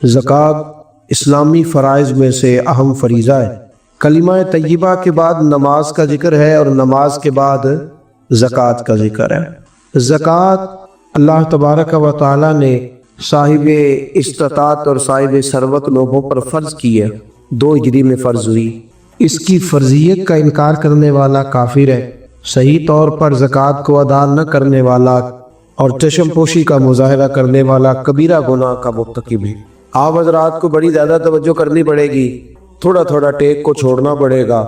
زکوٰۃ اسلامی فرائض میں سے اہم فریضہ ہے۔ کلمہ طیبہ کے بعد نماز کا ذکر ہے اور نماز کے بعد زکوٰۃ کا ذکر ہے۔ زکوٰۃ اللہ تبارک و تعالیٰ نے صاحب استطاعت اور صاحب ثروت لوگوں پر فرض کی ہے، 2 ہجری میں فرض ہوئی۔ اس کی فرضیت کا انکار کرنے والا کافر ہے، صحیح طور پر زکوٰۃ کو ادا نہ کرنے والا اور چشم پوشی کا مظاہرہ کرنے والا کبیرہ گناہ کا مرتکب ہے۔ آپ حضرات کو بڑی زیادہ توجہ کرنی پڑے گی، تھوڑا تھوڑا ٹیک کو چھوڑنا پڑے گا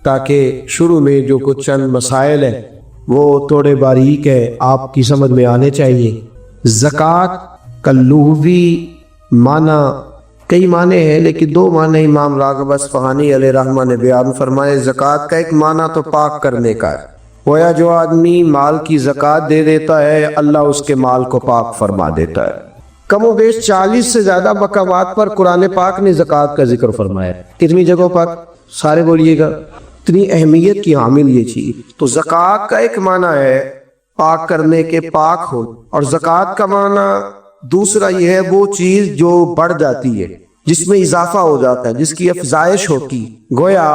تاکہ شروع میں جو کچھ چند مسائل ہیں وہ تھوڑے باریک ہے، آپ کی سمجھ میں آنے چاہیے۔ زکوٰۃ کا لغوی معنی کئی معنی ہیں، لیکن 2 معنی امام راغب اصفہانی علیہ رحمہ نے بیان فرمائے۔ زکوٰۃ کا ایک معنی تو پاک کرنے کا ہے، گویا جو آدمی مال کی زکوٰۃ دے دیتا ہے اللہ اس کے مال کو پاک فرما دیتا ہے۔ کم و بیش 40 سے زیادہ مقامات پر قرآن پاک نے زکوٰۃ کا ذکر فرمایا ہے۔ کتنی جگہوں پر؟ سارے بولیے گا۔ اتنی اہمیت کی حامل یہ چیز۔ تو زکوٰۃ کا ایک معنی ہے پاک کرنے کے، پاک ہو، اور زکوٰۃ کا معنی دوسرا یہ ہے وہ چیز جو بڑھ جاتی ہے، جس میں اضافہ ہو جاتا ہے، جس کی افزائش ہوتی۔ گویا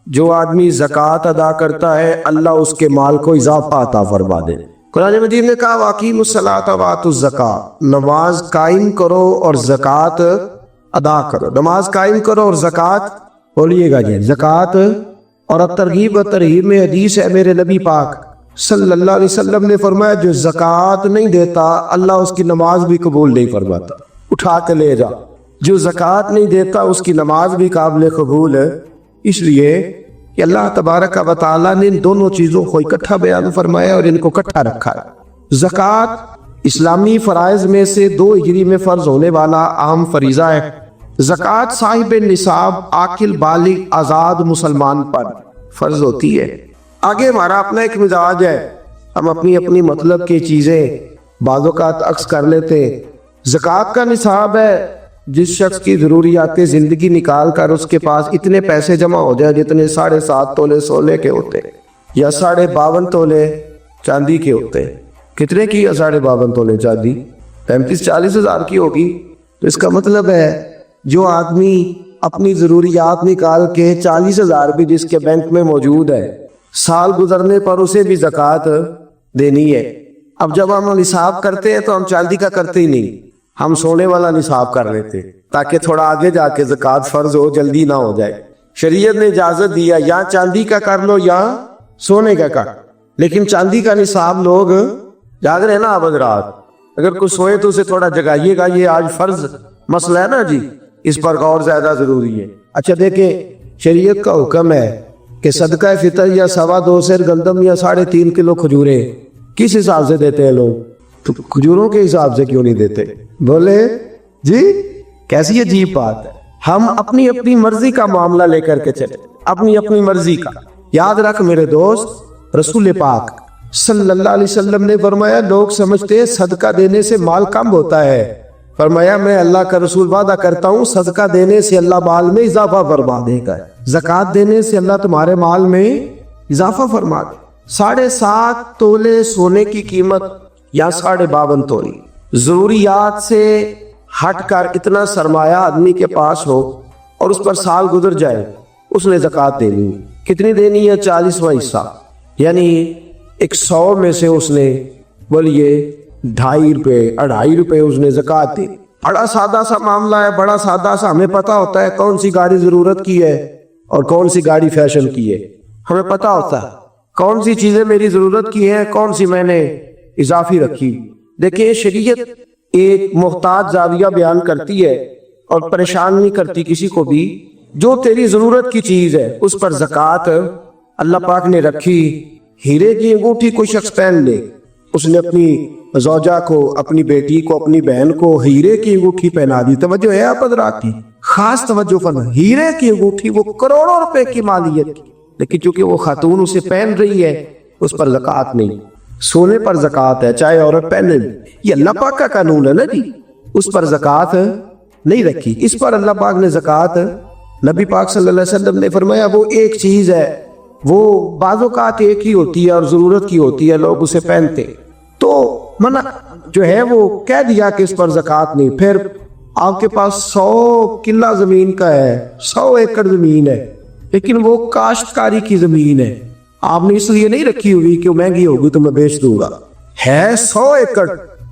جو آدمی زکوٰۃ ادا کرتا ہے اللہ اس کے مال کو اضافہ عطا فرما دے۔ قرآن مجید نے کہا وَأَقِیمُوا الصَّلَاةَ وَآتُوا الزَّکَاةَ، نماز قائم کرو اور زکوٰۃ ادا کرو۔ نماز قائم کرو اور زکوٰۃ، بولیے گا جی، زکوٰۃ۔ اور ترغیب و ترہیب میں حدیث ہے، میرے نبی پاک صلی اللہ علیہ وسلم نے فرمایا جو زکوٰۃ نہیں دیتا اللہ اس کی نماز بھی قبول نہیں فرماتا۔ اٹھا کے لے جا، جو زکوٰۃ نہیں دیتا اس کی نماز بھی قابل قبول ہے۔ اس لیے کہ اللہ تبارک و تعالیٰ نے ان دونوں چیزوں کو اکٹھا بیان فرمایا اور ان کو اکٹھا رکھا ہے۔ زکوٰۃ اسلامی فرائض میں سے 2 ہجری میں فرض ہونے والا اہم فریضہ ہے۔ زکوٰۃ صاحب نصاب عاقل بالغ آزاد مسلمان پر فرض ہوتی ہے۔ آگے ہمارا اپنا ایک مزاج ہے، ہم اپنی اپنی مطلب کی چیزیں بعض اوقات عکس کر لیتے ہیں۔ زکوٰۃ کا نصاب ہے جس شخص کی ضروریات زندگی نکال کر اس کے پاس اتنے پیسے جمع ہو جائے جتنے 7.5 تولے سونے کے ہوتے یا 52.5 تولے چاندی کے ہوتے۔ کتنے کی؟ 52.5 تولے چاندی 35-40 ہزار کی ہوگی۔ تو اس کا مطلب ہے جو آدمی اپنی ضروریات نکال کے 40 ہزار بھی جس کے بینک میں موجود ہے، سال گزرنے پر اسے بھی زکوٰۃ دینی ہے۔ اب جب ہم نصاب کرتے ہیں تو ہم چاندی کا کرتے ہی نہیں، ہم سونے والا نصاب کر لیتے تاکہ تھوڑا آگے جا کے زکوٰۃ فرض ہو، جلدی نہ ہو جائے۔ شریعت نے اجازت دیا یا چاندی کا کر لو یا سونے کا کر، لیکن چاندی کا نصاب لوگ جاگ رہے ہیں نا۔ اب حضرات اگر کوئی سوئے تو اسے تھوڑا جگائیے گا، یہ آج فرض مسئلہ ہے نا جی، اس پر غور زیادہ ضروری ہے۔ اچھا دیکھیں، شریعت کا حکم ہے کہ صدقہ فطر یا 2.25 سیر گندم یا 3.5 کلو کھجوریں کس حساب سے دیتے ہیں لوگ؟ تو کھجوروں کے حساب سے کیوں نہیں دیتے؟ بولے جی، کیسی عجیب بات ہے۔ ہم اپنی اپنی مرضی کا معاملہ لے کر کے چلے، اپنی اپنی مرضی کا۔ یاد رکھ میرے دوست، رسول پاک صلی اللہ علیہ وسلم نے فرمایا لوگ سمجھتے ہیں صدقہ دینے سے مال کم ہوتا ہے، فرمایا میں اللہ کا رسول وعدہ کرتا ہوں صدقہ دینے سے اللہ مال میں اضافہ فرما دے گا، زکوٰۃ دینے سے اللہ تمہارے مال میں اضافہ فرما دے۔ 7.5 تولے سونے کی قیمت یا 52.5 تولے، ضروریات سے ہٹ کر اتنا سرمایہ آدمی کے پاس ہو اور اس پر سال گزر جائے، اس نے زکوٰۃ دینی ہے۔ کتنی دینی ہے؟ 40واں حصہ، یعنی 100 میں سے اس نے بولیے 2.5 روپے 2.5 روپے اس نے زکوٰۃ دی۔ بڑا سادہ سا معاملہ ہے، بڑا سادہ سا۔ ہمیں پتہ ہوتا ہے کون سی گاڑی ضرورت کی ہے اور کون سی گاڑی فیشن کی ہے، ہمیں پتہ ہوتا ہے کون سی چیزیں میری ضرورت کی ہیں، کون سی میں نے اضافی رکھی۔ دیکھیں شریعت ایک محتاط زاویہ بیان کرتی ہے اور پریشان نہیں کرتی کسی کو بھی۔ جو تیری ضرورت کی چیز ہے اس پر زکوٰۃ اللہ پاک نے رکھی۔ ہیرے کی انگوٹھی کوئی شخص پہن لے، اس نے اپنی زوجہ کو، اپنی بیٹی کو، اپنی بہن کو ہیرے کی انگوٹھی پہنا دی۔ توجہ ہے آپ حضرات کی؟ خاص توجہ فرما، ہیرے کی انگوٹھی وہ کروڑوں روپے کی مالیت کی، لیکن چونکہ وہ خاتون اسے پہن رہی ہے اس پر زکوٰۃ نہیں۔ سونے پر زکوٰۃ ہے چاہے عورت پہنے، یہ اللہ پاک کا قانون ہے نا جی، اس پر زکوٰۃ نہیں رکھی۔ اس پر اللہ پاک نے زکوٰۃ، نبی پاک صلی اللہ علیہ وسلم نے فرمایا وہ ایک چیز ہے، وہ بعض اوقات ایک ہی ہوتی ہے اور ضرورت کی ہوتی ہے، لوگ اسے پہنتے، تو منع جو ہے وہ کہہ دیا کہ اس پر زکوٰۃ نہیں۔ پھر آپ کے پاس 100 کلہ زمین کا ہے، 100 ایکڑ زمین ہے، لیکن وہ کاشتکاری کی زمین ہے، آپ نے اس لیے نہیں رکھی ہوئی کہ وہ مہنگی ہوگی تو میں بیچ دوں گا، ہے 100 ایکڑ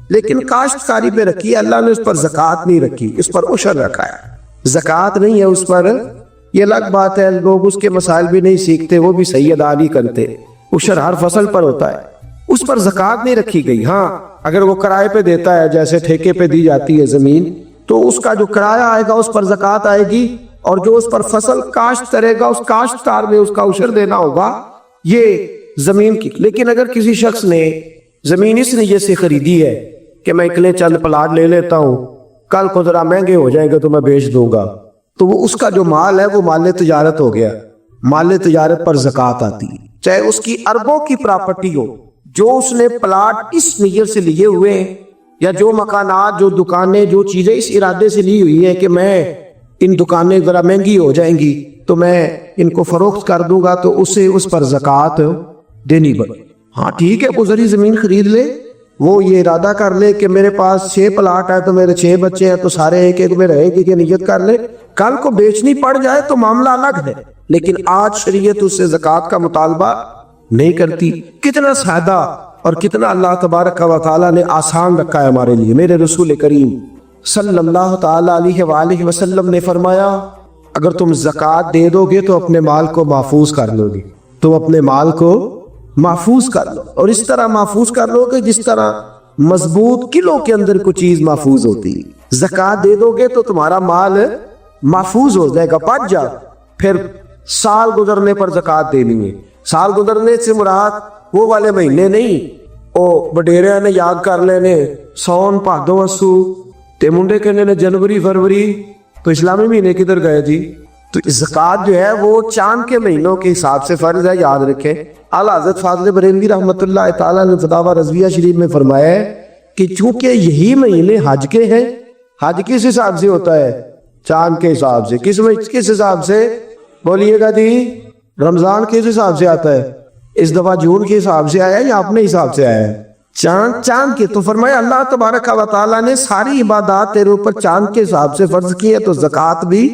لیکن کاشتکاری پہ رکھی ہے، اللہ نے اس پر زکوٰۃ نہیں رکھی، اس پر عشر رکھا ہے، زکوٰۃ نہیں ہے اس پر۔ یہ الگ بات ہے، لوگ اس کے مسائل بھی نہیں سیکھتے، وہ بھی صحیح ادا نہیں کرتے، عشر ہر فصل پر ہوتا ہے، اس پر زکوٰۃ نہیں رکھی گئی۔ ہاں اگر وہ کرائے پہ دیتا ہے، جیسے ٹھیکے پہ دی جاتی ہے زمین، تو اس کا جو کرایہ آئے گا اس پر زکوٰۃ آئے گی، اور جو اس پر فصل کاشت کرے گا اس کاشتکار میں اس کا عشر دینا ہوگا، یہ زمین کی۔ لیکن اگر کسی شخص نے زمین اس نیت سے خریدی ہے کہ میں اکلے چند پلاٹ لے لیتا ہوں، کل کو ذرا مہنگے ہو جائیں گے تو میں بیچ دوں گا، تو وہ اس کا جو مال ہے وہ مال تجارت ہو گیا، مال تجارت پر زکوٰۃ آتی ہے، چاہے اس کی اربوں کی پراپرٹی ہو، جو اس نے پلاٹ اس نیت سے لیے ہوئے ہیں، یا جو مکانات، جو دکانیں، جو چیزیں اس ارادے سے لی ہوئی ہے کہ میں ان دکانیں ذرا مہنگی ہو جائیں گی تو میں ان کو فروخت کر دوں گا، تو اسے اس پر زکوٰۃ دینی پڑے۔ ہاں ٹھیک ہے، وہ ذری زمین خرید لے، وہ یہ ارادہ کر لے کہ میرے پاس 6 پلاٹ ہے تو میرے 6 بچے ہیں تو سارے ایک ایک میں رہے گی، کہ نیت کر لے، کل کو بیچنی پڑ جائے تو معاملہ الگ ہے، لیکن آج شریعت اس سے زکوٰۃ کا مطالبہ نہیں کرتی۔ کتنا سادہ اور کتنا اللہ تبارک و تعالیٰ نے آسان رکھا ہے ہمارے لیے۔ میرے رسول کریم صلی اللہ تعالی علیہ وآلہ وسلم نے فرمایا، اگر تم زکوٰۃ دے دو گے تو اپنے مال کو محفوظ کر لو گے، تم اپنے مال کو محفوظ کر لو، اور اس طرح محفوظ کر لو کہ جس طرح مضبوط قلعوں کے اندر کوئی چیز محفوظ ہوتی ہے۔ زکوٰۃ دے دو گے تو تمہارا مال محفوظ ہو جائے گا، بچ جا، پھر سال گزرنے پر زکوٰۃ دینی ہے۔ سال گزرنے سے مراد وہ والے مہینے نہیں، او بڈیرے نے یاد کر لینے سون بھادو اسو تے منڈے کہنے نے جنوری فروری، تو اسلامی مہینے کدھر گئے جی؟ تو زکوٰۃ جو ہے وہ چاند کے مہینوں کے حساب سے فرض ہے، یاد رکھیں۔ اعلیٰ حضرت فاضل بریلوی رحمۃ اللہ تعالیٰ نے فتاوی رضویہ شریف میں فرمایا ہے کہ چونکہ یہی مہینے حج کے ہیں، حج کس حساب سے ہوتا ہے؟ چاند کے حساب سے۔ کس حساب سے بولیے گا جی؟ رمضان کس حساب سے آتا ہے؟ اس دفعہ جون کے حساب سے آیا ہے یا اپنے حساب سے آیا ہے؟ چاند کے۔ تو فرمایا اللہ تبارک و تعالیٰ نے ساری عبادات تیرے اوپر چاند کے حساب سے فرض کی ہے، تو زکوٰۃ بھی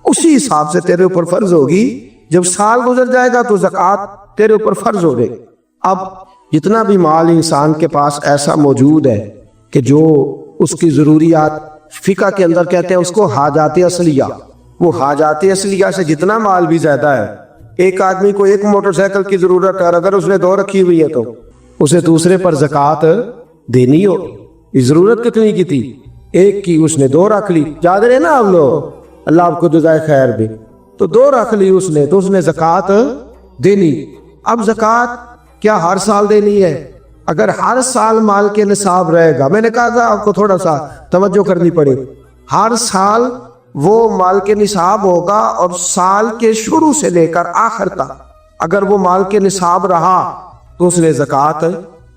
اسی حساب سے تیرے اوپر فرض ہوگی۔ جب سال گزر جائے گا تو زکوٰۃ تیرے اوپر فرض ہو گئی۔ اب جتنا بھی مال انسان کے پاس ایسا موجود ہے کہ جو اس کی ضروریات، فقہ کے اندر کہتے ہیں اس کو حاجات اصلیہ، وہ حاجات اصلیہ سے جتنا مال بھی زیادہ ہے، ایک آدمی کو ایک موٹر سائیکل کی ضرورت ہے، اگر اس نے 2 رکھی ہوئی ہے تو اسے دوسرے پر زکوٰۃ دینی ہو۔ ضرورت کتنی کی تھی؟ ایک کی، اس نے 2 رکھ لی، یاد رہے نا آپ لوگ، اللہ آپ کو جزائے خیر دے، تو 2 رکھ لی اس نے، تو اس نے زکوٰۃ دینی۔ اب زکوٰۃ کیا ہر سال دینی ہے؟ اگر ہر سال مال کے نصاب رہے گا، میں نے کہا تھا آپ کو تھوڑا سا توجہ کرنی پڑے، ہر سال وہ مال کے نصاب ہوگا، اور سال کے شروع سے لے کر آخر تک اگر وہ مال کے نصاب رہا تو اس نے زکوٰۃ،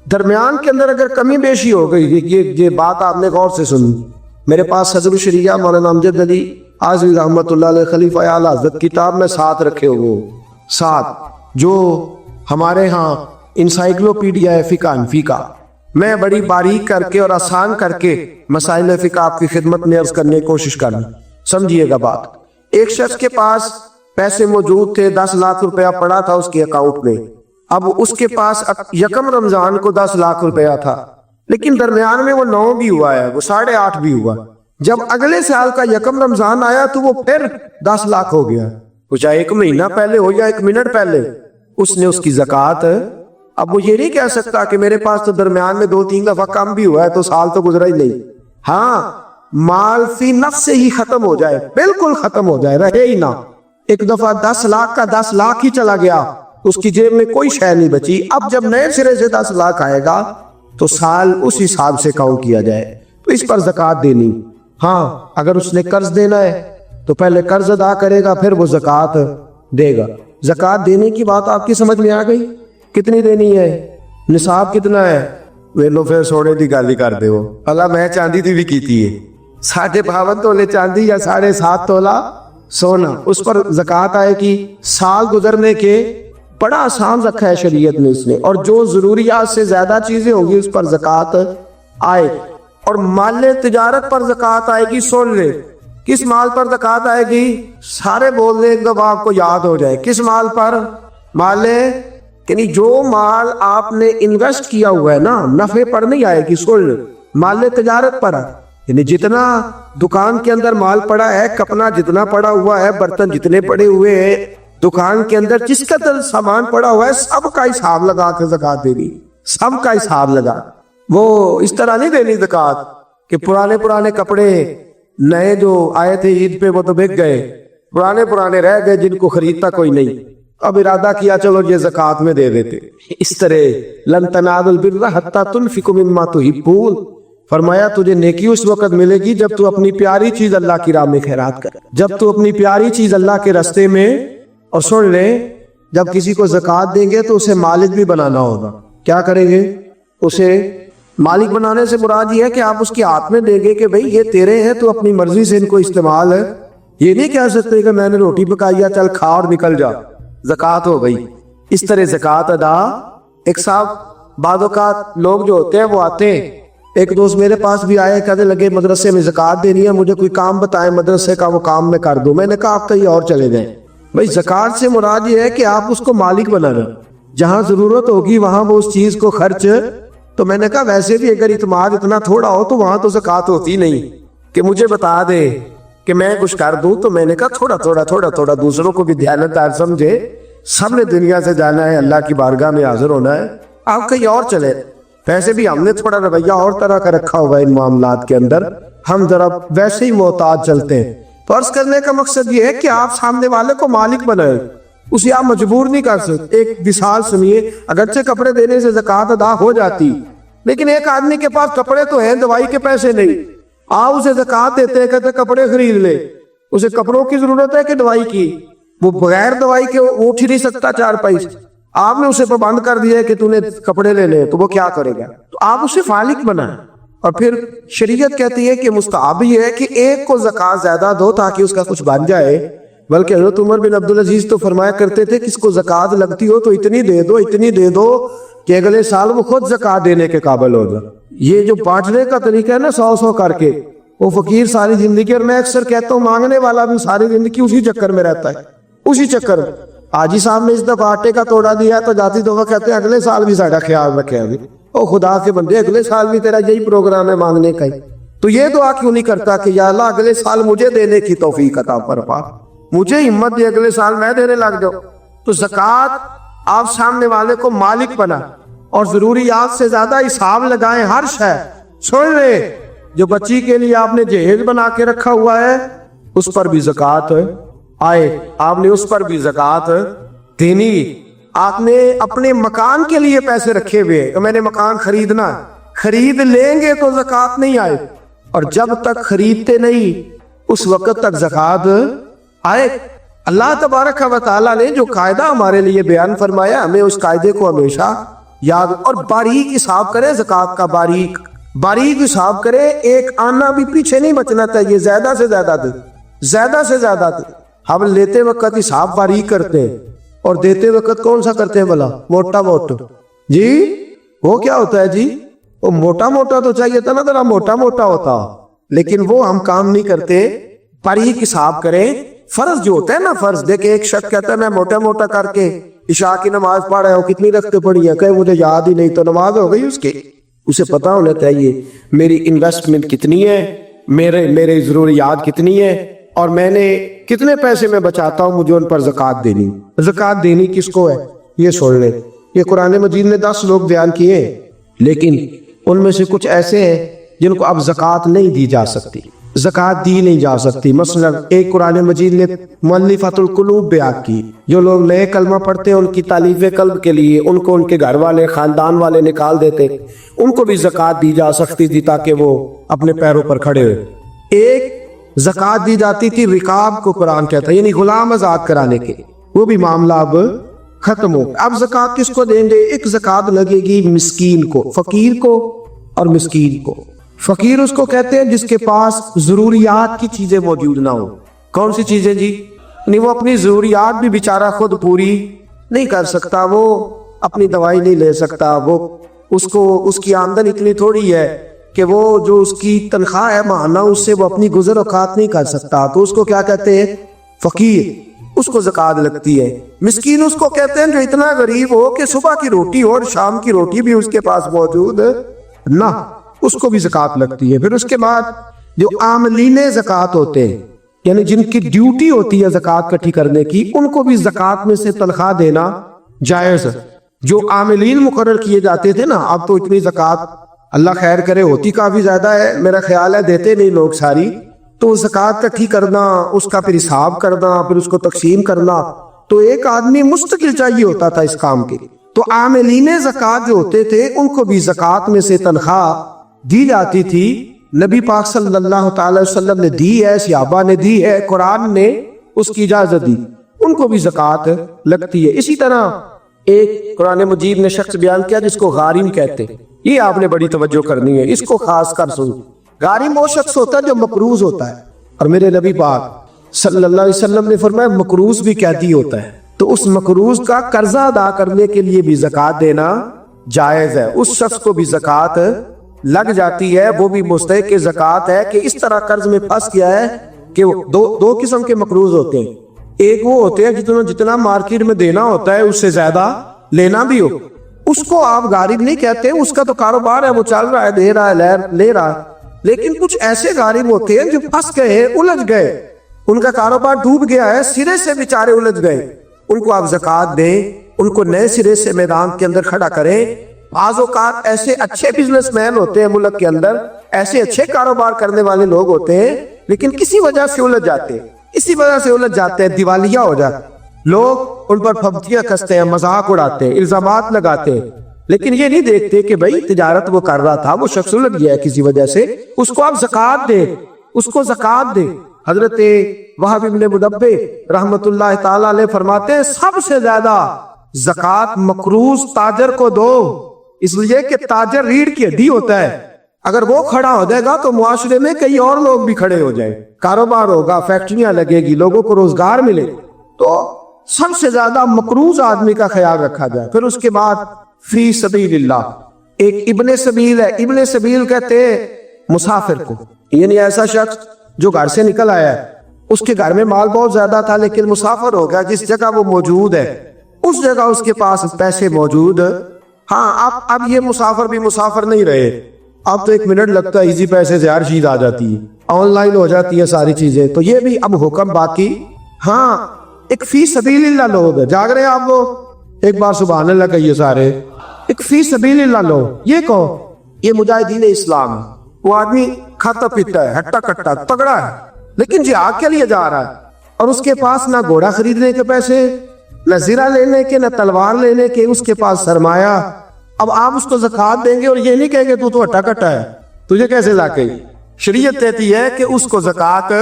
درمیان کے اندر اگر کمی بیشی ہو گئی، یہ بات آپ نے غور سے سنی۔ میرے پاس حضر الشریعہ مولانا امجد علی اعظمی رحمۃ اللہ علیہ خلیفہ اعلیٰ حضرت کتاب میں 7 رکھے ہوئے، 7 جو ہمارے ہاں انسائکلوپیڈیا فقہ حنفی کا، میں بڑی باریک کر کے اور آسان کر کے مسائل فقہ آپ کی خدمت میں عرض کرنے کی کوشش کروں، سمجھیے گا بات۔ ایک شخص کے پاس پیسے موجود تھے، 10 لاکھ روپیہ پڑا تھا اس کے اکاؤنٹ میں، اب اس کے پاس یکم رمضان کو 10 لاکھ روپیہ تھا، لیکن درمیان میں وہ 9 بھی ہوا ہے، وہ 8.5 بھی ہوا، جب اگلے سال کا یکم رمضان آیا تو وہ پھر 10 لاکھ ہو گیا، وہ چاہے 1 مہینہ پہلے ہو یا 1 منٹ پہلے، اس نے اس کی زکوٰۃ۔ اب وہ یہ نہیں کہہ سکتا کہ میرے پاس تو درمیان میں 2-3 دفعہ کم بھی ہوا ہے تو سال تو گزرا ہی نہیں۔ ہاں مال فی نفس سے ہی ختم ہو جائے، بالکل ختم ہو جائے، رہے ہی نہ، ایک دفعہ 10 لاکھ کا 10 لاکھ ہی چلا گیا، اس کی جیب میں کوئی شے نہیں بچی، اب جب نئے سرے سے 10 لاکھ آئے گا تو سال اس حساب سے کاؤنٹ کیا جائے، تو اس پر زکوٰۃ دینی۔ ہاں اگر اس نے قرض دینا ہے تو پہلے قرض ادا کرے گا، پھر وہ زکوٰۃ دے گا۔ زکوٰۃ دینے کی بات آپ کی سمجھ میں آ گئی؟ کتنی دینی ہے؟ نصاب کتنا ہے؟ ویلو پھر سونے دی گل ہی کر دے، وہ اللہ میں چاندی دی بھی کیتی ہے، 52.5 تولے چاندی یا 7.5 تولا سونا، اس پر زکوٰۃ آئے گی۔ سال گزرنے کے بڑا آسان رکھا ہے شریعت نے اس نے، اور جو ضروریات سے زیادہ چیزیں ہوں گی اس پر زکوٰۃ آئے۔ اور مال تجارت پر زکوٰۃ آئے گی. سن لے کس مال پر زکوٰۃ آئے گی؟ سارے بول دیں جب آپ کو یاد ہو جائے. کس مال پر؟ مال یعنی جو مال آپ نے انویسٹ کیا ہوا ہے نا، نفع پر نہیں آئے گی. سن لے مال تجارت پر ہے، یعنی جتنا دکان کے اندر مال پڑا ہے، کپنا جتنا پڑا ہوا ہے، برتن جتنے پڑے ہوئے ہیں دکان کے اندر، جس کا سامان پڑا ہوا ہے، سب کا حساب لگا کے زکوٰۃ دینی. سب کا حساب لگا. وہ اس طرح نہیں دینی زکوٰۃ کہ پرانے کپڑے نئے جو آئے تھے عید پہ وہ تو بک گئے، پرانے رہ گئے جن کو خریدتا کوئی نہیں، اب ارادہ کیا چلو یہ زکوٰۃ میں دے دیتے. اس طرح لن تنالوا البر حتی تنفقوا مما تحبون. فرمایا تجھے نیکی اس وقت ملے گی جب تو اپنی پیاری چیز اللہ کی راہ میں خیرات کر، جب تو اپنی پیاری چیز اللہ کے راستے میں. اور سن لیں جب کسی کو زکوٰۃ دیں گے تو اسے مالک بھی بنانا ہوگا. کیا کریں گے؟ اسے مالک بنانے سے مراد یہ ہے کہ آپ اس کے ہاتھ میں دیں گے کہ بھئی یہ تیرے ہیں، تو اپنی مرضی سے ان کو استعمال ہے. یہ نہیں کہہ سکتے کہ میں نے روٹی پکائی ہے چل کھا اور نکل جا، زکوٰۃ ہو گئی. اس طرح زکوٰۃ ادا. ایک صاحب بعض اوقات لوگ جو ہوتے ہیں وہ آتے ہیں، ایک دوست میرے پاس بھی آئے، کہنے لگے مدرسے میں زکوٰۃ دینی ہے، مجھے کوئی کام بتائیں مدرسے کا، وہ کام میں کر دوں. میں نے کہا آپ کہیں اور چلے جائیں. بھئی زکوٰۃ سے مراد یہ ہے کہ آپ اس کو مالک بنانا، جہاں ضرورت ہوگی وہاں وہ اس چیز کو خرچ. تو میں نے کہا ویسے بھی اگر اعتماد اتنا تھوڑا ہو تو وہاں تو زکوٰۃ ہوتی نہیں کہ مجھے بتا دے کہ میں کچھ کر دوں. تو میں نے کہا تھوڑا دوسروں کو بھی دیانتدار سمجھے. سب نے دنیا سے جانا ہے، اللہ کی بارگاہ میں حاضر ہونا ہے. آپ کہیں اور چلے. ویسے بھی ہم نے تھوڑا رویہ اور طرح کا رکھا ہوا ہے ان معاملات کے اندر، ہم ذرا ویسے ہی محتاط چلتے ہیں. تو عرض کرنے کا مقصد یہ ہے کہ آپ سامنے والے کو مالک بنائیں، اسے آپ مجبور نہیں کر سکتے. ایک مثال سنیے، اگرچہ کپڑے دینے سے زکوٰۃ ادا ہو جاتی، لیکن ایک آدمی کے پاس کپڑے تو ہیں، دوائی کے پیسے نہیں. آپ اسے زکوٰۃ دیتے ہیں، کہتے کپڑے خرید لے. اسے کپڑوں کی ضرورت ہے کہ دوائی کی؟ وہ بغیر دوائی کے اٹھ ہی نہیں سکتا 4 پیسے. آپ نے اسے پابند کر دیا ہے کہ تو نے کپڑے لے لے، تو وہ کیا کرے گا؟ تو آپ اسے مالک بنائیں. اور پھر شریعت کہتی ہے کہ مستحب یہ ہے کہ ایک کو زکوٰۃ زیادہ دو تاکہ اس کا کچھ بن جائے. بلکہ حضرت عمر بن عبدالعزیز تو فرمایا کرتے تھے کس کو زکوٰۃ لگتی ہو تو اتنی دے دو کہ اگلے سال وہ خود زکوٰۃ دینے کے قابل ہوگا. یہ جو بانٹنے کا طریقہ ہے نا 100 کر کے، وہ فقیر ساری زندگی، اور میں اکثر کہتا ہوں مانگنے والا بھی ساری زندگی اسی چکر میں رہتا ہے، اسی چکر میں. حاجی صاحب نے اس دفعہ آٹے کا توڑا دیا تو جاتی دفعہ کہتے ہیں اگلے سال بھی سارا خیال رکھے ابھی. او خدا کے بندے، اگلے سال بھی تیرا یہی پروگرام ہے مانگنے کا ہی، تو یہ دعا کیوں نہیں کرتا کہ یا اللہ اگلے سال مجھے دینے کی توفیق عطا فرما، مجھے ہمت دے اگلے سال میں دینے لگ جاؤں. تو زکوٰۃ آپ سامنے والے کو مالک بنا اور ضروریات سے زیادہ حساب لگائیں ہر شے. سن لے جو بچی کے لیے آپ نے جہیز بنا کے رکھا ہوا ہے اس پر بھی زکوٰۃ آئے، آپ نے اس پر بھی زکوٰۃ دینی. آپ نے اپنے مکان کے لیے پیسے رکھے ہوئے کہ میں نے مکان خریدنا، خرید لیں گے تو زکوٰۃ نہیں آئے، اور جب تک خریدتے نہیں اس وقت تک زکوٰۃ آئے. اللہ تبارک و تعالیٰ نے جو قاعدہ ہمارے لیے بیان فرمایا، ہمیں اس قاعدے کو ہمیشہ یاد اور باریک حساب کرے. زکوٰۃ کا باریک حساب کرے، ایک آنا بھی پیچھے نہیں بچنا چاہیے. زیادہ سے زیادہ دے. ہم لیتے وقت حساب باریک کرتے ہیں اور دیتے وقت کون سا کرتے ہیں بھلا؟ موٹا. جی وہ کیا ہوتا ہے جی؟ وہ موٹا تو چاہیے تھا نا، ذرا موٹا ہوتا، لیکن وہ ہم کام نہیں کرتے. باریک حساب کریں. فرض جو ہوتا ہے نا، فرض دیکھیں ایک شخص کہتا ہے میں موٹا کر کے عشاء کی نماز پڑھ رہا ہوں، کتنی رکھتے پڑھی ہے؟ کہ مجھے یاد ہی نہیں، تو نماز ہو گئی اس کی. اسے پتا ہونا چاہیے میری انویسٹمنٹ کتنی ہے، میرے ضروریات کتنی ہے، اور میں نے کتنے پیسے میں بچاتا ہوں، مجھے ان پر زکوٰۃ دینی. زکوٰۃ دینی کس کو ہے یہ سن لیں. یہ قرآن مجید نے 10 لوگ بیان کیے ہیں، لیکن ان میں سے کچھ ایسے ہیں جن کو اب زکوٰۃ نہیں دی جا سکتی، زکوٰۃ دی نہیں جا سکتی. مثلا ایک قرآن مجید نے مؤلفۃ القلوب بیان کی، جو لوگ نئے کلمہ پڑھتے ہیں ان کی تالیف قلب کے لیے ان کو ان کے گھر والے خاندان والے نکال دیتے، ان کو بھی زکوٰۃ دی جا سکتی تھی تاکہ وہ اپنے پیروں پر کھڑے ہوئے. ایک زکوٰۃ دی جاتی تھی رکاب کو قرآن کہتا ہے، یعنی غلام آزاد کرانے کے، وہ بھی معاملہ اب ختم ہو. اب زکوٰۃ کس کو دیں گے؟ ایک زکوٰۃ لگے گی مسکین کو، فقیر کو اور مسکین کو. فقیر اس کو کہتے ہیں جس کے پاس ضروریات کی چیزیں موجود نہ ہو. کون سی چیزیں جی؟ نہیں وہ اپنی ضروریات بھی بیچارہ خود پوری نہیں کر سکتا، وہ اپنی دوائی نہیں لے سکتا، وہ اس کی آمدن اتنی تھوڑی ہے کہ وہ جو اس کی تنخواہ ہے ماہانہ اس سے وہ اپنی گزر اوقات نہیں کر سکتا تو اس کو کیا کہتے ہیں؟ فقیر، اس کو زکوٰۃ لگتی ہے۔ مسکین اس کو کہتے ہیں جو اتنا غریب ہو کہ صبح کی روٹی اور شام کی روٹی بھی اس کے پاس موجود نہ، اس کو بھی زکوٰۃ لگتی ہے۔ پھر اس کے بعد جو عاملین زکوٰۃ ہوتے ہیں، یعنی جن کی ڈیوٹی ہوتی ہے زکوٰۃ اکٹھی کرنے کی، ان کو بھی زکوٰۃ میں سے تنخواہ دینا جائز ہے۔ جو عاملین مقرر کیے جاتے تھے نا، اب تو اتنی زکوٰۃ اللہ خیر کرے ہوتی کافی زیادہ ہے، میرا خیال ہے دیتے نہیں لوگ ساری، تو زکوٰۃ اکٹھی کرنا، اس کا پھر حساب کرنا، پھر اس کو تقسیم کرنا، تو ایک آدمی مستقل چاہیے ہوتا تھا اس کام کے۔ تو عاملین زکوٰۃ جو ہوتے تھے ان کو بھی زکوٰۃ میں سے تنخواہ دی جاتی تھی۔ نبی پاک صلی اللہ تعالی وسلم نے دی ہے، صحابہ نے دی ہے، قرآن نے اس کی اجازت دی، ان کو بھی زکوٰۃ لگتی ہے۔ اسی طرح ایک قرآن مجید نے شخص بیان کیا جس کو غارم کہتے ہیں، یہ آپ نے بڑی توجہ کرنی ہے، اس کو خاص کر سنو۔ غارم وہ شخص ہوتا ہے جو مقروض ہوتا ہے، اور میرے نبی پاک صلی اللہ علیہ وسلم نے فرمایا مقروض بھی قیدی ہوتا ہے، تو اس مقروض کا قرضہ ادا کرنے کے لیے بھی زکوٰۃ دینا جائز ہے، اس شخص کو بھی زکوٰۃ لگ جاتی ہے، وہ بھی مستحق زکوٰۃ ہے کہ اس طرح قرض میں پھنس گیا ہے کہ وہ دو قسم کے مقروض ہوتے ہیں، ایک وہ ہوتے ہیں جتنا مارکیٹ میں دینا ہوتا ہے اس سے زیادہ لینا بھی ہو، اس کو آپ غارب نہیں کہتے، اس کا تو کاروبار ہے، وہ چل رہا ہے، دے رہا ہے، لے رہا ہے۔ لیکن کچھ ایسے غارب ہوتے ہیں جو پھنس گئے، الجھ گئے، ان کا کاروبار ڈوب گیا ہے، سرے سے بیچارے الجھ گئے، ان کو آپ زکوٰۃ دیں، ان کو نئے سرے سے میدان کے اندر کھڑا کریں۔ بعض اوقات ایسے اچھے بزنس مین ہوتے ہیں ملک کے اندر، ایسے اچھے کاروبار کرنے والے لوگ ہوتے ہیں، لیکن کسی وجہ سے الجھ جاتے ہیں، اسی وجہ سے الجھ جاتے ہیں، دیوالیہ ہو جاتے ہیں، لوگ ان پر پھبتیاں کستے ہیں، مذاق اڑاتے ہیں، الزامات لگاتے ہیں، لیکن یہ نہیں دیکھتے کہ بھائی تجارت وہ کر رہا تھا، وہ شخص الجھ گیا ہے کسی وجہ سے، اس کو آپ زکوٰۃ دیں، اس کو زکوٰۃ دیں۔ حضرت وہب ابن منبہ رحمت اللہ تعالی علیہ فرماتے ہیں سب سے زیادہ زکوٰۃ مقروض تاجر کو دو، اس لیے کہ تاجر ریڑھ کی ہڈی ہوتا ہے، اگر وہ کھڑا ہو جائے گا تو معاشرے میں کئی اور لوگ بھی کھڑے ہو جائیں، کاروبار ہوگا، فیکٹریاں لگے گی، لوگوں کو روزگار ملے، تو سب سے زیادہ مقروض آدمی کا خیال رکھا جائے۔ پھر اس کے بعد فی سبیل اللہ، ایک ابن سبیل ہے، ابن سبیل کہتے ہیں مسافر کو، یعنی ایسا شخص جو گھر سے نکل آیا ہے، اس کے گھر میں مال بہت زیادہ تھا لیکن مسافر ہو گیا، جس جگہ وہ موجود ہے اس جگہ اس کے پاس پیسے موجود، ہاں اب یہ مسافر بھی مسافر نہیں رہے، اب تو 1 منٹ لگتا ہے، ایزی پیسے سے ہر چیز آ جاتی ہے، آن لائن ہو جاتی ہے ساری چیزیں، تو یہ بھی اب حکم باقی۔ ہاں ایک فی سبیل اللہ لوگ ہے، جاگ رہے ہیں آپ لوگ، ایک بار سبحان اللہ کہیے سارے، ایک فی سبیل اللہ لوگ، یہ کون؟ یہ مجاہدین اسلام ہے، وہ آدمی کھاتا پیتا ہے، ہٹا کٹا تگڑا ہے، لیکن جہاد کے لیے جا رہا ہے، اور اس کے پاس نہ گھوڑا خریدنے کے پیسے، نہ زرہ لینے کے، نہ تلوار لینے کے، اس کے پاس سرمایہ۔ اب آپ اس کو زکوٰۃ دیں گے اور یہ نہیں کہیں گے تو ہٹا کٹا ہے، تجھے کیسے لاکے؟ شریعت کہتی ہے کہ اس کو زکوٰۃ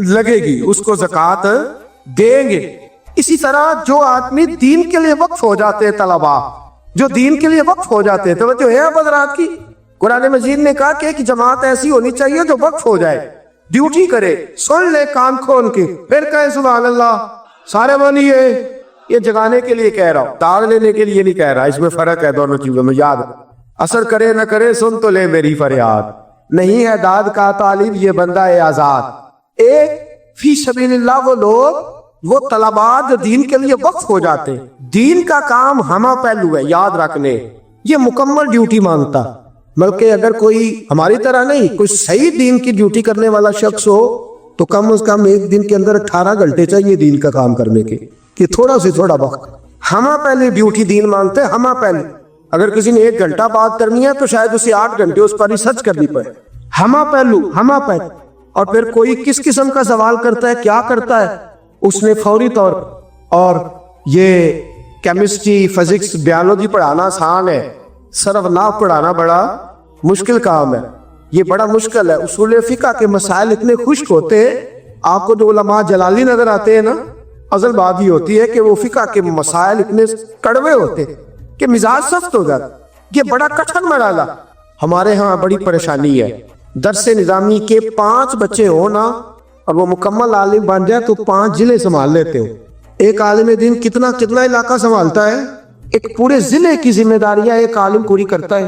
لگے گی، اس کو زکوٰۃ دیں گے۔ اسی طرح جو آدمی دین کے لیے وقف ہو جاتے ہیں، طلباء جو دین کے لیے وقف ہو جاتے ہیں، توجہ ہے اب حضرات کی، قرآن مجید نے کہا کہ ایک جماعت ایسی ہونی چاہیے جو وقف ہو جائے، ڈیوٹی کرے، سن لے کان کھول کے، پھر کہے سبحان اللہ، سارے بنیے، یہ جگانے کے لیے کہہ رہا ہوں، داد لینے کے لیے نہیں کہہ رہا، اس میں فرق ہے دونوں چیزوں میں، یاد اثر کرے نہ کرے سن تو لے میری فریاد، نہیں ہے داد کا طالب یہ بندہ ہے آزاد۔ ایک فی سبیل اللہ وہ لوگ، وہ طلباء جو دین کے لیے وقف ہو جاتے ہیں، دین کا کام ہمہ پہلو ہے، یاد رکھنے، یہ مکمل ڈیوٹی مانگتا، بلکہ اگر کوئی ہماری طرح نہیں، کوئی صحیح دین کی ڈیوٹی کرنے والا شخص ہو تو کم از کم ایک دن کے اندر 18 گھنٹے چاہیے دین کا کام کرنے کے، کہ تھوڑا سے تھوڑا وقت ہمہ پہلے ڈیوٹی دین مانگتے ہیں، ہمہ پہلے۔ اگر کسی نے 1 گھنٹہ بات کرنی ہے تو شاید اسے 8 گھنٹے اس پر ریسرچ کرنی پڑے، ہمہ پہلو، ہمہ پہلو۔ اور پھر کوئی کس قسم کا سوال کرتا ہے، کیا کرتا ہے، اس نے فوری طور، اور یہ کیمسٹری، فزکس، بیالوجی پڑھانا آسان ہے، صرف نحو پڑھانا بڑا مشکل کام ہے، یہ بڑا مشکل ہے۔ اصول فقہ کے مسائل اتنے خشک ہوتے ہیں، آپ کو جو علماء جلالی نظر آتے ہیں نا، اصل بات یہ ہوتی ہے کہ وہ فقہ کے مسائل اتنے کڑوے ہوتے کہ مزاج سخت ہو جاتا، یہ بڑا کٹھن مرحلہ۔ ہمارے ہاں بڑی پریشانی ہے، درس نظامی کے 5 بچے ہو نا، اور وہ مکمل عالم بن جائے تو 5 ضلع سنبھال لیتے ہو۔ ایک عالم دین کتنا علاقہ سنبھالتا ہے؟ ایک پورے ضلع کی ذمہ داریاں ایک عالم پوری کرتا ہے،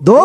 2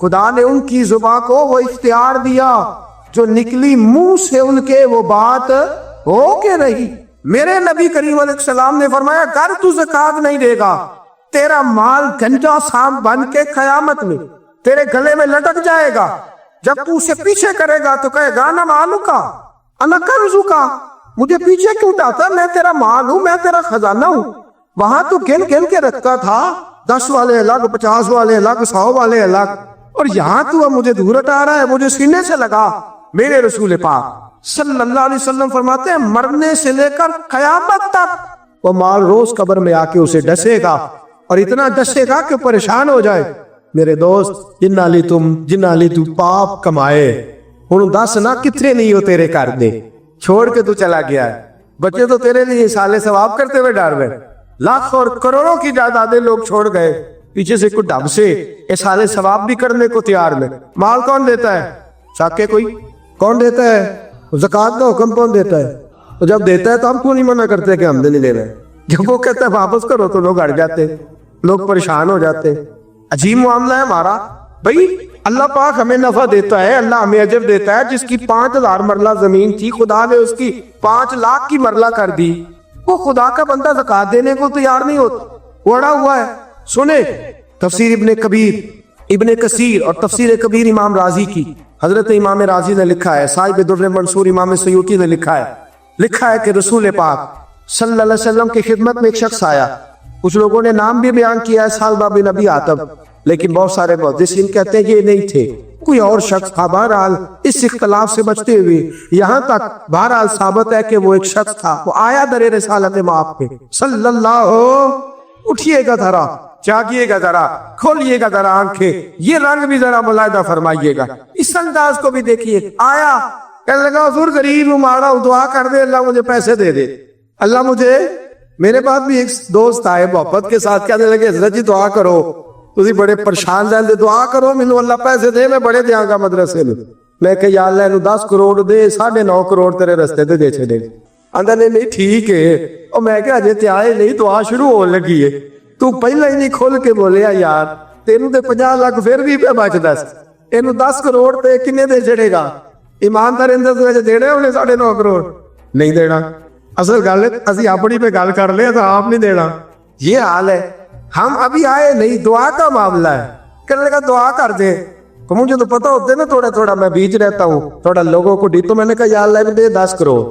خدا نے ان کی زبان کو وہ اختیار دیا جو نکلی منہ سے ان کے وہ بات ہو کے رہی. میرے نبی کریم علیہ السلام نے فرمایا اگر تو زکات نہیں دے گا تیرا مال گنجا سانپ بن کے قیامت میں تیرے گلے میں لٹک جائے گا. جب تو اسے پیچھے کرے گا تو کہے گا نا مالو کا انا کنزو کا, مجھے پیچھے کیوں اٹھاتا, میں تیرا مال ہوں, میں تیرا خزانہ ہوں. وہاں تو گن گن کے رکھتا تھا, 10 والے الگ, 50 والے الگ, 100 والے الگ, اور یہاں تو اب مجھے دور ہٹا رہا ہے, مجھے سینے سے لگا. میرے رسول پاک صلی اللہ علیہ وسلم فرماتے ہیں مرنے سے لے کر قیامت تک وہ مال روز قبر میں آ کے اسے ڈسے گا, اور اتنا ڈسے گا کہ پریشان ہو جائے. میرے دوست جنہ لی تو پاپ کمائے ہوں دس نہ کتنے نہیں ہو تیرے گھر دے, چھوڑ کے تو چلا گیا ہے. بچے تو تیرے لیے سالے ثواب کرتے ہوئے ڈر میں, لاکھ اور کروڑوں کی جائیدادیں لوگ چھوڑ گئے, پیچھے سے کوئی ڈب سے یہ سالے ثواب بھی کرنے کو تیار میں. مال کون دیتا ہے؟ ساکے کوئی کون دیتا ہے؟ زکات کا حکم کون دیتا ہے؟ تو جب دیتا ہے تو ہم کیوں نہیں منع کرتے کہ ہم نہیں لے رہے؟ جب وہ کہتا ہے واپس کرو تو لوگ اڑ جاتے, لوگ پریشان ہو جاتے. عجیب معاملہ ہے ہمارا. بھائی اللہ پاک ہمیں نفع دیتا ہے, اللہ ہمیں اجر دیتا ہے. جس کی 5000 مرلہ زمین تھی خدا نے اس کی 5 لاکھ کی مرلہ کر دی. وہ خدا کا بندہ زکات دینے کو تیار نہیں ہوتا, اڑا ہوا ہے. سنے تفسیر ابن کثیر اور تفسیر کبیر امام رازی کی, حضرت امام رازی نے لکھا ہے, صاحب در منصور امام سیوطی نے لکھا ہے کہ رسول پاک صلی اللہ علیہ وسلم کی خدمت میں ایک شخص آیا. کچھ لوگوں نے نام بھی بیان کیا ہے سالبہ بن ابی عاتب, لیکن بہت سارے محدثین کہتے ہیں یہ نہیں تھے, کوئی اور شخص تھا. بہرحال اس اختلاف سے بچتے ہوئے یہاں تک بہرحال ثابت ہے کہ وہ ایک شخص تھا. وہ آیا در رسالت مآب پہ صلی اللہ. اٹھیے گا ذرا, جاگیے گا ذرا, کھولیے گا ذرا آنکھیں, یہ رنگ بھی ذرا ملاحظہ فرمائیے گا, اس انداز کو بھی دیکھیے. آیا کہنے لگا حضور غریب ہوں, مارا ہوں, دعا کر دے, اللہ مجھے پیسے دے دے. اللہ مجھے, میرے پاس بھی ایک دوست آئے محبت کے ساتھ, کہنے لگے حضرت جی دعا کرو, تسی بڑے پریشان رہندے, دعا کرو مینوں اللہ پیسے دے, میں بڑے دیاں گا مدرسے میں. میں کہ یا اللہ انہوں 10 کروڑ دے, 9.5 کروڑ تیرے رستے تے دے چھڑے. اندر نے نہیں ٹھیک ہے, اور میں کہ اجے تے آئے نہیں, دعا شروع ہون لگی ہے, تو پہلا ہی نہیں کھول کے بولیا یار تینوں تے 50 لاکھ پھر بھی پہ بچ دس, اینوں 10 کروڑ تے کنے دے چھڑے گا؟ ایماندار اندر دینے انہیں 9.5 کروڑ نہیں دینا. اصل گل اسی اپنی پہ گل کر لیں تو آپ نہیں دینا, یہ حال ہے. ہم ابھی آئے نہیں, دعا کا معاملہ ہے. کہنے لگا دعا کر دے, تو مجھے تو پتا ہوتے نا تھوڑا تھوڑا میں بیچ رہتا ہوں, تھوڑا لوگوں کو دی. تو میں نے کہا یا اللہ دے 10 کروڑ,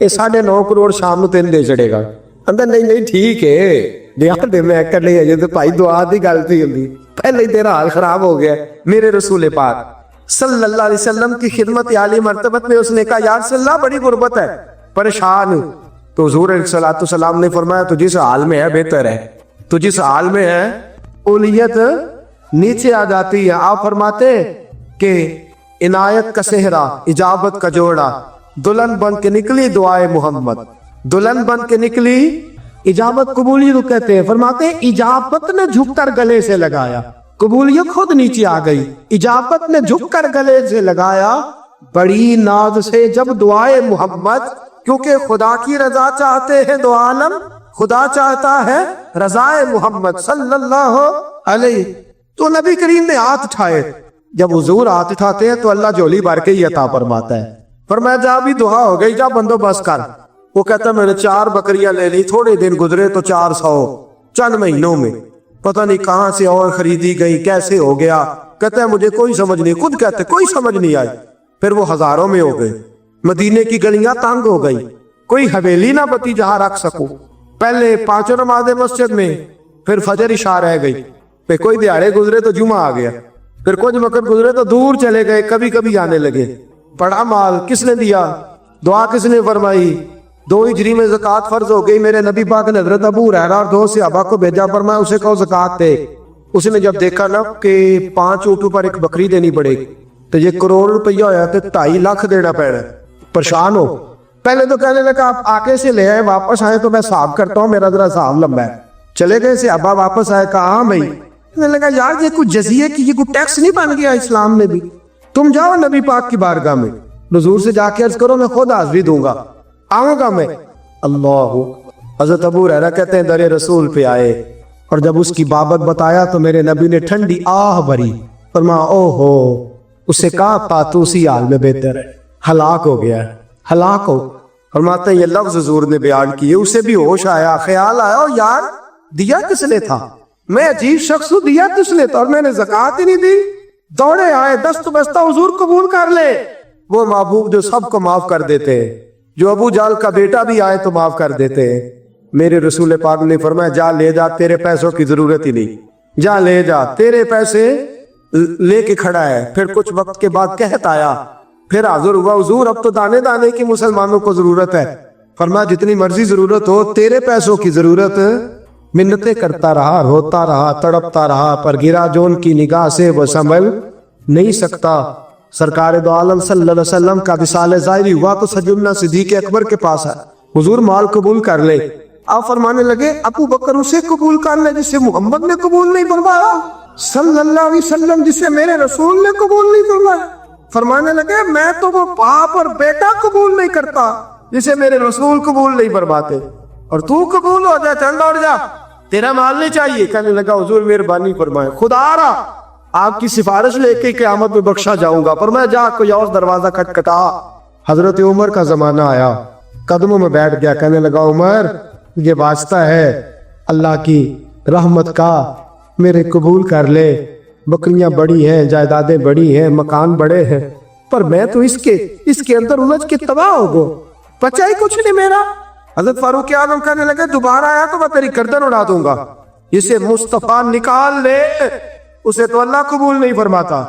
یہ 9.5 کروڑ شام نو تین دے چڑے گا. اندر نہیں ٹھیک ہے دیا دے, میں کر لیا جی تو بھائی دعا دی گل تھی ہوندی, پہلے ہی تیرا حال خراب ہو گیا. میرے رسول پاک صلی اللہ علیہ وسلم کی خدمت عالی مرتبت میں اس نے کہا یا رسول اللہ بڑی غربت ہے, پریشان ہوں. تو حضور علیہ السلام نے فرمایا تو جس حال میں ہے بہتر ہے, تو جس حال میں ہے اولیت نیچے آ جاتی ہے. آپ فرماتے کہ عنایت کا صحرا, اجابت کا جوڑا, دلہن بن کے نکلی دعائے محمد, دلہن بن کے نکلی اجابت قبولیت کو کہتے ہیں. فرماتے ہیں اجابت نے جھک کر گلے سے لگایا, قبولیت خود نیچے آ گئی, اجابت نے جھک کر گلے سے لگایا بڑی ناز سے جب دعائے محمد, کیونکہ خدا کی رضا چاہتے ہیں دو عالم, خدا چاہتا ہے رضائے محمد صلی اللہ علیہ. تو نبی کریم نے ہاتھ اٹھائے, جب حضور ہاتھ اٹھاتے ہیں تو اللہ جھولی بھر کے ہی عطا فرماتا ہے. فرمایا جا بھی دعا ہو گئی, جا بندوبست کر. وہ کہتا میں نے 4 بکریاں لے لی, تھوڑے دن گزرے تو 400, چند مہینوں میں پتہ نہیں کہاں سے اور خریدی گئی, کیسے ہو گیا. کہتا ہے مجھے کوئی سمجھ نہیں, خود کہتے کوئی سمجھ نہیں آئی. پھر وہ ہزاروں میں ہو گئے, مدینے کی گلیاں تانگ ہو گئی, کوئی حویلی نہ بتی جہاں رکھ سکو. پہلے 5 نمازیں مسجد میں, پھر فجر عشاء رہ گئی, پھر کوئی دیہڑے گزرے تو جمعہ آ گیا, پھر کچھ وقت گزرے تو دور چلے گئے, کبھی کبھی آنے لگے. بڑا مال کس نے دیا, دعا کس نے فرمائی؟ 2 ہجری میں زکوٰۃ فرض ہو گئی. میرے نبی پاک نے حضرت ابو ہریرہ اور 2 صحابہ کو بھیجا, فرمایا اسے کہو زکوٰۃ دے. اس نے جب دیکھا نا کہ 5 اونٹوں پر ایک بکری دینی پڑے گی, تو یہ کروڑ روپیہ ہویا تو 2.5 لاکھ دینا پڑا. پریشان ہو. پہلے تو کہنے لگا آپ آگے سے لے آئے, واپس آئے تو میں حساب کرتا ہوں, میرا ذرا حساب لمبا ہے. چلے گئے صحابہ, واپس آئے, کہا ہاں بھائی. کہنے لگا یار یہ کچھ جزیے کی, یہ کوئی ٹیکس نہیں بن گیا اسلام میں بھی؟ تم جاؤ نبی پاک کی بارگاہ میں, حضور سے جا کے عرض کرو میں خود حاضری دوں گا, آؤں گا میں. اللہ. حضرت ابو ہریرہ کہتے ہیں در رسول پہ آئے, اور جب اس کی بابت بتایا تو میرے نبی نے ٹھنڈی آہ بھری, فرمایا او ہو، اسے کہا پاتو اسی حال میں بہتر ہے، ہلاک ہو گیا ہے، ہلاک ہو۔ فرماتے ہیں یہ لفظ حضور نے بیان کیے، اسے بھی ہوش آیا، خیال آیا او یار دیا کس نے تھا، میں عجیب شخص ہوں، دیا کس نے تھا، اور میں نے زکوٰۃ ہی نہیں دی۔ دوڑے آئے دست بستہ، حضور قبول کر لے، وہ محبوب جو سب کو معاف کر دیتے ہیں، جو ابو جہل کا بیٹا بھی آئے تو معاف کر دیتے ہیں۔ میرے رسول پاک نے فرمایا جا لے جا، تیرے پیسوں کی ضرورت ہی نہیں، جا لے جا، تیرے پیسے لے کے کھڑا ہے۔ پھر کچھ وقت کے بعد قحط آیا، پھر حاضر ہوا، حضور اب تو دانے دانے کی مسلمانوں کو ضرورت ہے۔ فرمایا جتنی مرضی ضرورت ہو، تیرے پیسوں کی ضرورت، منتیں کرتا رہا، روتا رہا، تڑپتا رہا، پر گرا جو ان کی نگاہ سے وہ سنبھل نہیں سکتا۔ سرکار دو عالم صلی اللہ علیہ وسلم کا وصال ظاہری ہوا تو سیدنا صدیق اکبر کے پاس ہے، حضور مال قبول کر لے۔ آپ فرمانے لگے ابو بکر اسے قبول کر لے جسے محمد نے قبول نہیں فرمایا، صلی اللہ علیہ وسلم جسے میرے رسول نے قبول نہیں فرمایا۔ فرمانے لگے میں تو وہ باپ اور بیٹا قبول نہیں کرتا جسے میرے رسول قبول نہیں فرماتے، اور تو قبول ہو جا، چل دوڑ جا، تیرا مال نہیں چاہیے۔ کہنے لگا حضور مہربانی فرمائے، خدا رہا آپ کی سفارش لے کے قیامت میں بخشا جاؤں گا۔ پر میں جا کوئی اور دروازہ کھٹکھٹا۔ حضرت عمر کا زمانہ آیا، قدموں میں بیٹھ گیا، کہنے لگا عمر یہ واسطہ ہے اللہ کی رحمت کا، میرے قبول کر لے، بکریاں بڑی ہیں، جائیدادیں بڑی ہیں، مکان بڑے ہیں، پر میں تو اس کے اندر الجھ کے تباہ ہو گو، بچا ہی کچھ نہیں میرا۔ حضرت فاروق اعظم کہنے لگے دوبارہ آیا تو میں تیری گردن اڑا دوں گا، اسے مصطفیٰ نکال لے، اسے تو اللہ قبول نہیں فرماتا،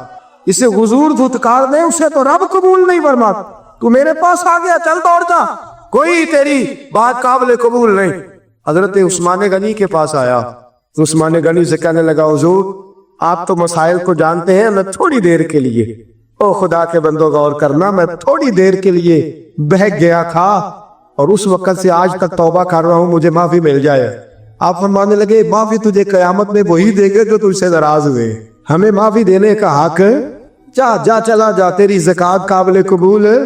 اسے حضور دھتکار دے، اسے تو رب قبول نہیں فرماتا، تو میرے پاس آ گیا، چل دوڑ جا، کوئی تیری بات قابل قبول نہیں۔ حضرت عثمان غنی کے پاس آیا، عثمان غنی سے کہنے لگا حضور آپ تو مسائل کو جانتے ہیں، میں تھوڑی دیر کے لیے، او خدا کے بندوں غور کرنا، میں تھوڑی دیر کے لیے بہک گیا تھا اور اس وقت سے آج تک توبہ کر رہا ہوں، مجھے معافی مل جائے۔ آپ فرمانے لگے معافی تجھے قیامت میں وہی دے گے جو تجھ سے ناراض ہوئے، ہمیں معافی دینے کا حق، جا جا چلا جا، تیری زکوٰۃ قابل قبول ہے۔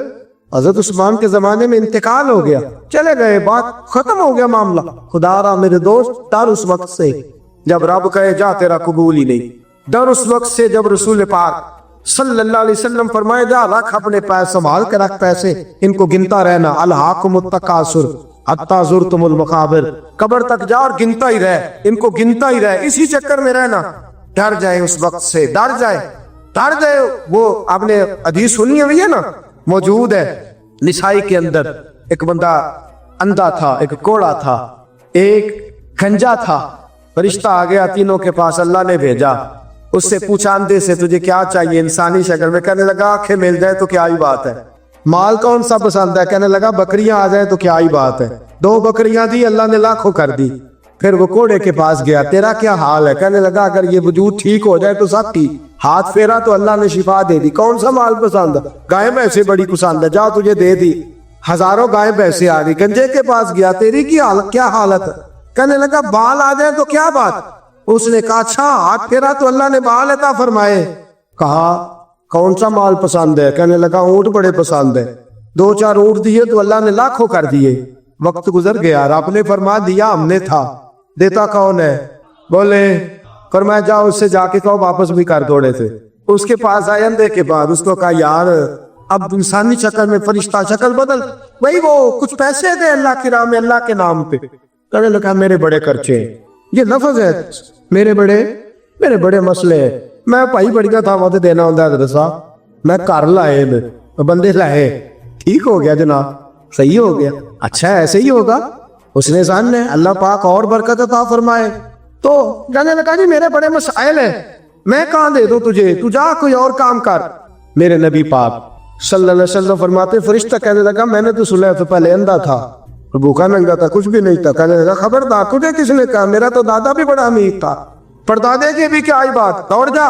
حضرت عثمان کے زمانے میں انتقال ہو گیا، چلے گئے، بات ختم ہو گیا معاملہ۔ خدا را میرے دوست ڈر اس وقت سے جب رب کہے جا تیرا قبول ہی نہیں، ڈر اس وقت سے جب رسول پاک صلی اللہ علیہ وسلم فرمائے جا رکھ اپنے پیسے، سنبھال کے رکھ پیسے، ان کو گنتا رہنا، الہاکم التکاثر حتی زرتم المقابر، قبر تک جا اور گنتا ہی رہ، ان کو گنتا ہی رہ، اسی چکر میں رہنا، ڈر جائے اس وقت سے، ڈر جائے، ڈر جائے۔ وہ آپ نے حدیث سنی ہوئی ہے نا، موجود ہے نسائی کے اندر، ایک بندہ اندھا تھا، ایک کوڑا تھا، ایک گنجا تھا، فرشتہ آ گیا تینوں کے پاس، اللہ نے بھیجا، اس سے پوچھا اندھے سے تجھے کیا چاہیے انسانی شکل میں، کہنے لگا آنکھیں مل جائے تو کیا ہی بات ہے، مال کون سا پسند ہے، کہنے لگا بکریاں آ جائیں تو کیا ہی بات ہے، 2 بکریاں دی، اللہ نے لاکھوں کر دی۔ پھر وہ کوڑے کے پاس گیا، تیرا کیا حال ہے، کہنے لگا اگر یہ وجود ٹھیک ہو جائے تو سب ٹھیک، ہاتھ پھیرا تو اللہ نے شفا دے دی، کون سا مال پسند ہے، گائے بھینسیں بڑی پسند ہے، جا تجھے دے دی، ہزاروں گائے بھینسیں آ گئی۔ گنجے کے پاس گیا، تیری کیا حالت ہے، کہنے لگا بال آ جائیں تو کیا بات، اس نے کہا اچھا، ہاتھ پھیرا تو اللہ نے بال عطا فرمائے۔ کہا کون سا مال پسند ہے، کہنے لگا اونٹ بڑے پسند ہے، 2-4 اونٹ دیے تو اللہ نے لاکھوں کر دیے۔ وقت گزر گیا، رب نے فرما دیا ہم نے تھا، دیتا کون ہے، بولے فرمایا جاؤ اس سے جا کے کہو واپس بھی کر دوڑے تھے۔ اس کے پاس آئے اندھے کے بعد، اس کو کہا یار اب انسانی شکل میں فرشتہ شکل بدل، بھائی وہ کچھ پیسے دے اللہ کی راہ میں، اللہ کے نام پہ۔ کہنے لگا میرے بڑے خرچے، یہ لفظ ہے میرے بڑے مسئلے ہیں، میں بھائی بڑیا تھا وہ دینا ہوں حضرت صاحب، میں کر لائے بندے لائے، ٹھیک ہو گیا جناب، صحیح ہو گیا، اچھا ایسے ہی ہوگا، اس نے سامنے اللہ پاک اور برکت عطا فرمائے۔ تو کہنے لگا جی میرے بڑے مسائل ہیں، میں کہاں دے دوں تجھے، تو جا کوئی اور کام کر۔ میرے نبی پاک صلی اللہ علیہ وسلم فرماتے فرشتہ کہنے لگا میں نے تو صلح سے پہلے اندھا تھا، بھوکا ننگا تھا، کچھ بھی نہیں تھا۔ کہنے لگا خبردار، تجھے کس نے کہا، میرا تو دادا بھی بڑا امیر تھا، پردادے کی بھی کیا ہی بات، دوڑ جا۔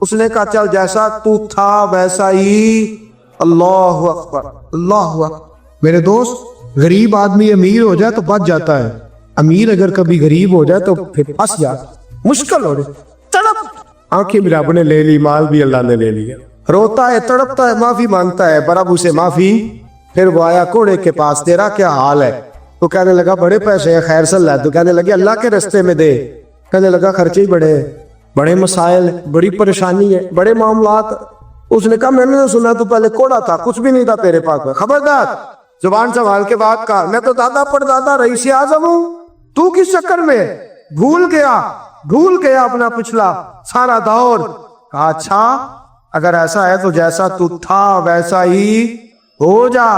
اس نے کہا چل جیسا تو تھا ویسا ہی۔ اللہ اکبر، اللہ اکبر۔ میرے دوست غریب آدمی امیر ہو جائے تو بچ جاتا ہے، امیر اگر کبھی غریب ہو جائے تو پھر پھنس جاتا، مشکل ہو جائے، تڑپ، آنکھیں بھی رب نے لے لی، مال بھی اللہ نے لے لیا، روتا ہے، تڑپتا ہے، معافی مانگتا ہے، پر اب اسے معافی۔ پھر وہ آیا کوڑے کے پاس، تیرا کیا حال ہے؟ تو کہنے لگا بڑے پیسے ہیں، خیر صلی اللہ، تو کہنے لگے اللہ کے رستے میں دے، کہنے لگا خرچے ہی بڑے ہیں، بڑے مسائل، بڑی پریشانی ہے، بڑے معاملات. اس نے کہا میں نے سنا تو پہلے کوڑا تھا، کچھ بھی نہیں تھا تیرے پاس میں. خبردار، زبان سنبھال کے بات کہا. میں تو دادا پردادا رئیس اعظم ہوں، تو کس چکر میں بھول گیا اپنا پچھلا سارا دور. کہا اچھا اگر ایسا ہے تو جیسا تو تھا ویسا ہی ہو جا.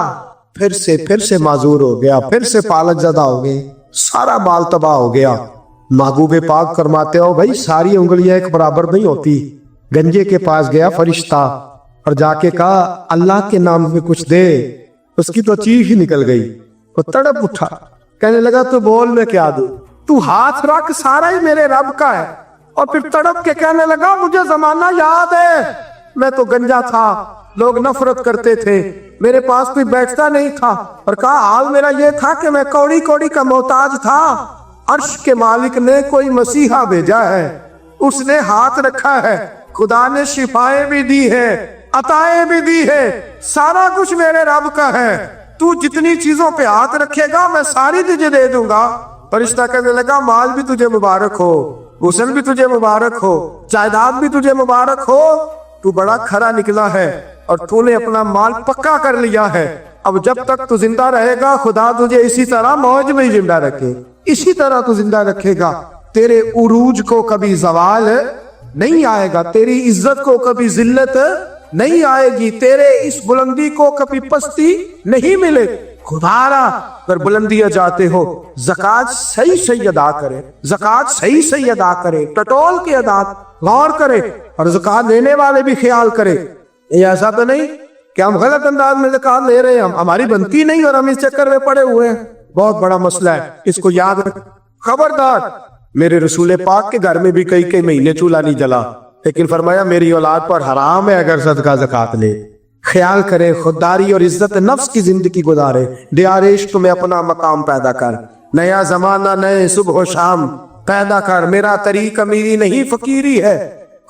پھر سے معذور ہو گیا، پھر سے پالک زدہ ہو گئے، سارا مال تباہ ہو گیا. محبوب پاک فرماتے ہو بھائی ساری انگلیاں ایک برابر نہیں ہوتی. گنجے کے پاس گیا فرشتہ اور جا کے کہا اللہ کے نام میں کچھ دے. اس کی تو چیخ ہی نکل گئی، وہ تڑپ اٹھا، کہنے لگا تو بول میں کیا دوں. تو ہاتھ رکھ، سارا ہی میرے رب کا ہے. اور پھر تڑپ کے کہنے لگا مجھے زمانہ یاد ہے، میں تو گنجا تھا، لوگ نفرت کرتے تھے، میرے پاس کوئی بیٹھتا نہیں تھا. اور کہا حال میرا یہ تھا کہ میں کوڑی کوڑی کا محتاج تھا. عرش کے مالک نے کوئی مسیحا بھیجا ہے، اس نے ہاتھ رکھا ہے، خدا نے شفائیں بھی دی ہے، عطائیں بھی دی ہے، سارا کچھ میرے رب کا ہے. تو جتنی چیزوں پہ ہاتھ رکھے گا میں ساری تجھے دے دوں گا. فرشتہ کہنے لگا مال بھی تجھے مبارک ہو، غسل بھی تجھے مبارک ہو، جائیداد بھی تجھے مبارک ہو. تو بڑا کھرا نکلا ہے اور تو نے اپنا مال پکا کر لیا ہے. اب جب تک تو زندہ رہے گا خدا تجھے اسی طرح موج میں ہی زندہ رکھے، اسی طرح تو زندہ رکھے گا. تیرے عروج کو کبھی زوال نہیں آئے گا، تیری عزت کو کبھی ذلت نہیں آئے گی، تیرے اس بلندی کو کبھی پستی نہیں ملے. خدا را اگر بلندیاں جاتے ہو زکوٰۃ صحیح ادا کرے، زکوٰۃ صحیح ادا کرے، ٹٹول کے ادا غور کرے، اور زکوٰۃ دینے والے بھی خیال کرے. یہ ایسا تو نہیں کہ ہم غلط انداز میں زکوٰۃ لے رہے ہیں، ہماری بنتی نہیں اور ہم اس چکر میں پڑے ہوئے ہیں. بہت بڑا مسئلہ ہے، اس کو یاد رکھ. خبردار، میرے رسول پاک کے گھر میں بھی کئی مہینے چولہا نہیں جلا، لیکن فرمایا میری اولاد پر حرام ہے اگر صدقہ زکوٰۃ لے. خیال کرے، خودداری اور عزت نفس کی زندگی گزارے. دیار عشق میں اپنا مقام پیدا کر، نیا زمانہ نئے صبح و شام پیدا کر. میرا طریق امیری نہیں فقیری ہے،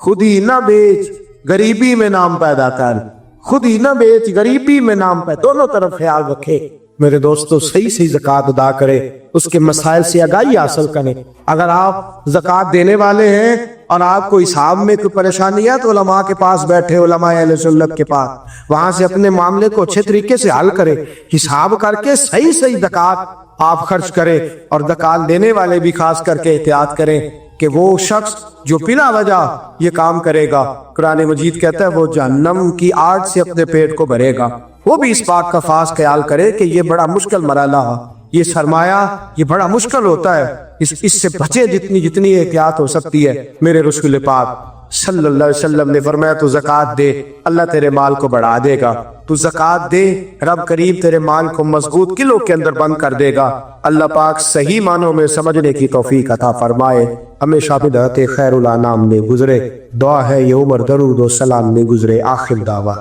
خود ہی نہ بیچ غریبی میں نام پیدا کر، خود ہی نہ بیچ غریبی میں نام پیدا. دونوں طرف خیال رکھے. میرے دوستو صحیح زکوٰۃ ادا کرے، اس کے مسائل سے آگاہی حاصل کریں. اگر آپ زکوٰۃ دینے والے ہیں اور آپ کو حساب میں کوئی پریشانی ہے تو علماء کے پاس بیٹھے، علماء اہل سنت کے پاس، وہاں سے اپنے معاملے کو اچھے طریقے سے حل کرے. حساب کر کے صحیح زکوٰۃ آپ خرچ کریں، اور زکوٰۃ دینے والے بھی خاص کر کے احتیاط کریں کہ وہ شخص جو بلا وجہ یہ کام کرے گا، قرآن مجید کہتا ہے وہ جہنم کی آگ سے اپنے پیٹ کو بھرے گا. وہ بھی اس بات کا خاص خیال کرے کہ یہ بڑا مشکل مرحلہ ہے، یہ سرمایہ یہ بڑا مشکل ہوتا ہے، اس سے بچے جتنی احتیاط ہو سکتی ہے. میرے رسول پاک صلی اللہ علیہ وسلم نے فرمایا تو زکوٰۃ دے، اللہ تیرے مال کو بڑھا دے گا. تو زکوٰۃ دے، رب کریم تیرے مال کو مضبوط قلعوں کے اندر بند کر دے گا. اللہ پاک صحیح معنوں میں سمجھنے کی توفیق عطا فرمائے. ہمیشہ بدعت خیر الانام میں گزرے. دعا ہے یہ عمر درود و سلام میں گزرے. آخر دعویٰ